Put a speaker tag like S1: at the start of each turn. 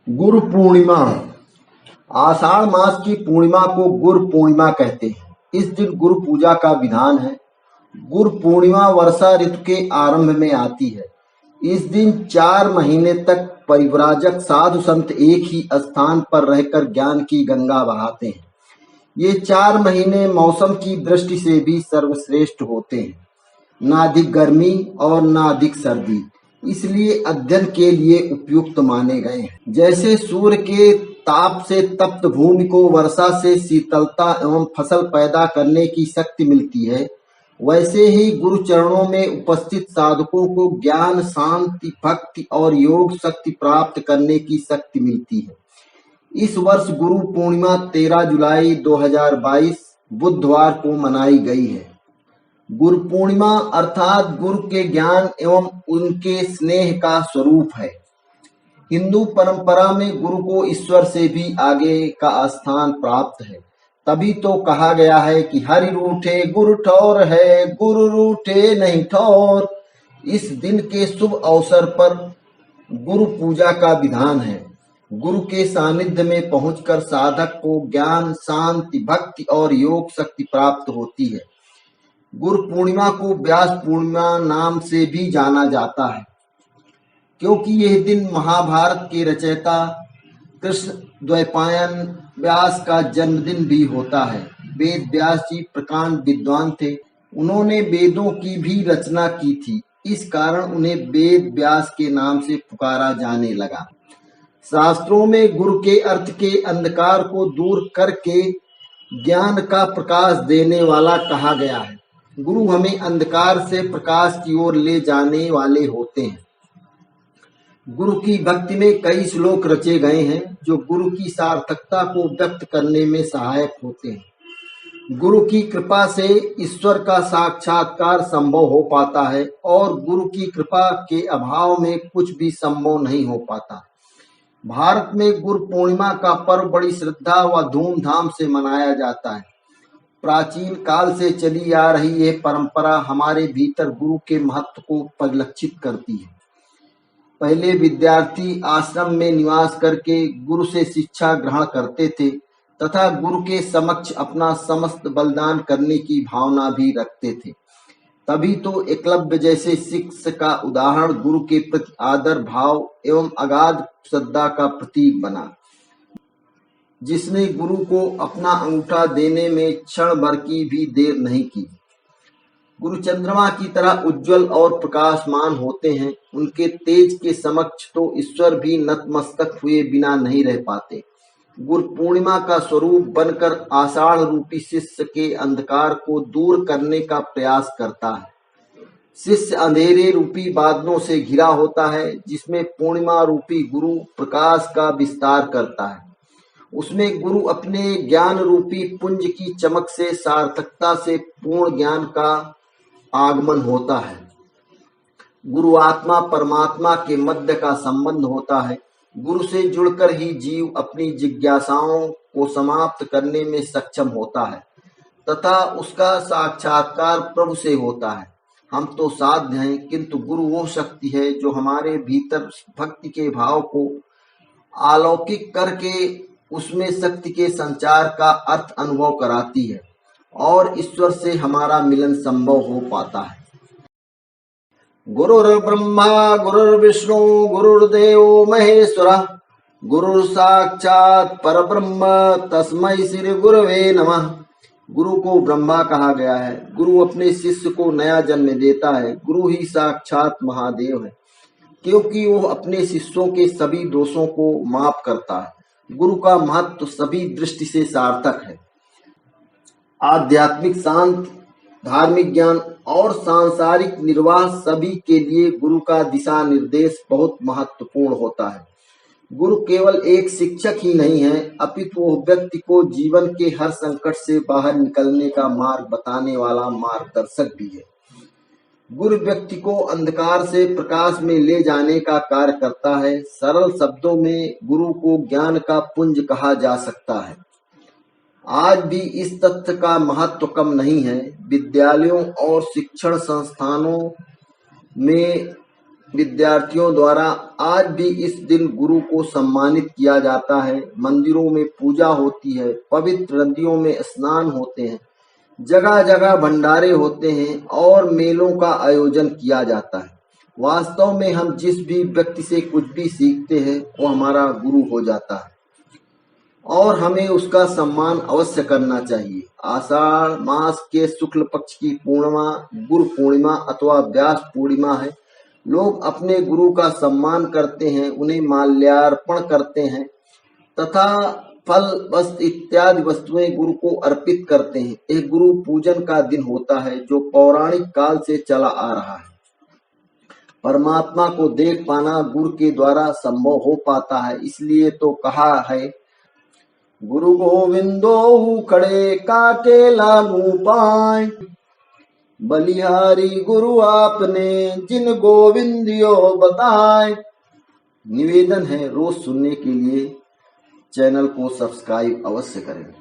S1: गुरु पूर्णिमा। आषाढ़ मास की पूर्णिमा को गुरु पूर्णिमा कहते हैं। इस दिन गुरु पूजा का विधान है। गुरु पूर्णिमा वर्षा ऋतु के आरंभ में आती है। इस दिन 4 महीने तक परिव्राजक साधु संत एक ही स्थान पर रहकर ज्ञान की गंगा बहाते हैं। ये 4 महीने मौसम की दृष्टि से भी सर्वश्रेष्ठ होते हैं। ना अधिक गर्मी और ना अधिक सर्दी, इसलिए अध्ययन के लिए उपयुक्त माने गए हैं। जैसे सूर्य के ताप से तप्त भूमि को वर्षा से शीतलता एवं फसल पैदा करने की शक्ति मिलती है, वैसे ही गुरु चरणों में उपस्थित साधकों को ज्ञान, शांति, भक्ति और योग शक्ति प्राप्त करने की शक्ति मिलती है। इस वर्ष गुरु पूर्णिमा 13 जुलाई 2022 बुधवार को मनाई गई है। गुरु पूर्णिमा अर्थात गुरु के ज्ञान एवं उनके स्नेह का स्वरूप है। हिंदू परंपरा में गुरु को ईश्वर से भी आगे का स्थान प्राप्त है। तभी तो कहा गया है कि हरि रूठे गुरु ठौर है, गुरु रूठे नहीं ठौर। इस दिन के शुभ अवसर पर गुरु पूजा का विधान है। गुरु के सानिध्य में पहुंचकर साधक को ज्ञान, शांति, भक्ति और योग शक्ति प्राप्त होती है। गुरु पूर्णिमा को व्यास पूर्णिमा नाम से भी जाना जाता है, क्योंकि यह दिन महाभारत के रचयिता कृष्ण द्वैपायन व्यास का जन्मदिन भी होता है। वेद व्यास जी प्रकांड विद्वान थे। उन्होंने वेदों की भी रचना की थी। इस कारण उन्हें वेद व्यास के नाम से पुकारा जाने लगा। शास्त्रों में गुरु के अर्थ के अंधकार को दूर करके ज्ञान का प्रकाश देने वाला कहा गया है। गुरु हमें अंधकार से प्रकाश की ओर ले जाने वाले होते हैं। गुरु की भक्ति में कई श्लोक रचे गए हैं जो गुरु की सार्थकता को व्यक्त करने में सहायक होते हैं। गुरु की कृपा से ईश्वर का साक्षात्कार संभव हो पाता है और गुरु की कृपा के अभाव में कुछ भी संभव नहीं हो पाता। भारत में गुरु पूर्णिमा का पर्व बड़ी श्रद्धा व धूमधाम से मनाया जाता है। प्राचीन काल से चली आ रही यह परंपरा हमारे भीतर गुरु के महत्व को परिलक्षित करती है। पहले विद्यार्थी आश्रम में निवास करके गुरु से शिक्षा ग्रहण करते थे तथा गुरु के समक्ष अपना समस्त बलिदान करने की भावना भी रखते थे। तभी तो एकलव्य जैसे शिक्षक का उदाहरण गुरु के प्रति आदर भाव एवं अगाध श्रद्धा का प्रतीक बना, जिसने गुरु को अपना अंगूठा देने में क्षण भर की भी देर नहीं की। गुरु चंद्रमा की तरह उज्जवल और प्रकाशमान होते हैं। उनके तेज के समक्ष तो ईश्वर भी नतमस्तक हुए बिना नहीं रह पाते। गुरु पूर्णिमा का स्वरूप बनकर आषाढ़ रूपी शिष्य के अंधकार को दूर करने का प्रयास करता है। शिष्य अंधेरे रूपी बादलों से घिरा होता है, जिसमें पूर्णिमा रूपी गुरु प्रकाश का विस्तार करता है। उसमें गुरु अपने ज्ञान रूपी पुंज की चमक से सार्थकता से पूर्ण ज्ञान का आगमन होता है। गुरु आत्मा परमात्मा के मध्य का संबंध होता है। गुरु से जुड़कर ही जीव अपनी जिज्ञासाओं को समाप्त करने में सक्षम होता है तथा उसका साक्षात्कार प्रभु से होता है। हम तो साध्य हैं, किंतु गुरु वो शक्ति है जो हमारे भीतर भक्ति के भाव को अलौकिक करके उसमें शक्ति के संचार का अर्थ अनुभव कराती है और ईश्वर से हमारा मिलन संभव हो पाता है। गुरुर्ब्रह्मा गुरुर्विष्णु गुरुर्देवो महेश्वरः, गुरु साक्षात परब्रह्म तस्मै श्री गुरवे नमः। गुरु को ब्रह्मा कहा गया है। गुरु अपने शिष्य को नया जन्म देता है। गुरु ही साक्षात महादेव है, क्योंकि वो अपने शिष्यों के सभी दोषों को माफ करता है। गुरु का महत्व सभी दृष्टि से सार्थक है। आध्यात्मिक शांति, धार्मिक ज्ञान और सांसारिक निर्वाह सभी के लिए गुरु का दिशा निर्देश बहुत महत्वपूर्ण होता है। गुरु केवल एक शिक्षक ही नहीं है, अपितु वह व्यक्ति को जीवन के हर संकट से बाहर निकलने का मार्ग बताने वाला मार्गदर्शक भी है। गुरु व्यक्ति को अंधकार से प्रकाश में ले जाने का कार्य करता है। सरल शब्दों में गुरु को ज्ञान का पुंज कहा जा सकता है। आज भी इस तथ्य का महत्व कम नहीं है। विद्यालयों और शिक्षण संस्थानों में विद्यार्थियों द्वारा आज भी इस दिन गुरु को सम्मानित किया जाता है। मंदिरों में पूजा होती है, पवित्र नदियों में स्नान होते हैं, जगह जगह भंडारे होते हैं और मेलों का आयोजन किया जाता है। वास्तव में हम जिस भी व्यक्ति से कुछ भी सीखते हैं वो हमारा गुरु हो जाता है और हमें उसका सम्मान अवश्य करना चाहिए। आषाढ़ मास के शुक्ल पक्ष की पूर्णिमा गुरु पूर्णिमा अथवा व्यास पूर्णिमा है। लोग अपने गुरु का सम्मान करते हैं, उन्हें माल्यार्पण करते हैं तथा फल वस्त्र इत्यादि वस्तुएं गुरु को अर्पित करते हैं। एक गुरु पूजन का दिन होता है जो पौराणिक काल से चला आ रहा है। परमात्मा को देख पाना गुरु के द्वारा संभव हो पाता है, इसलिए तो कहा है गुरु गोविंदो खड़े काटे लागू पाए, बलिहारी गुरु आपने जिन गोविंदियो बताए। निवेदन है रोज सुनने के लिए चैनल को सब्सक्राइब अवश्य करें।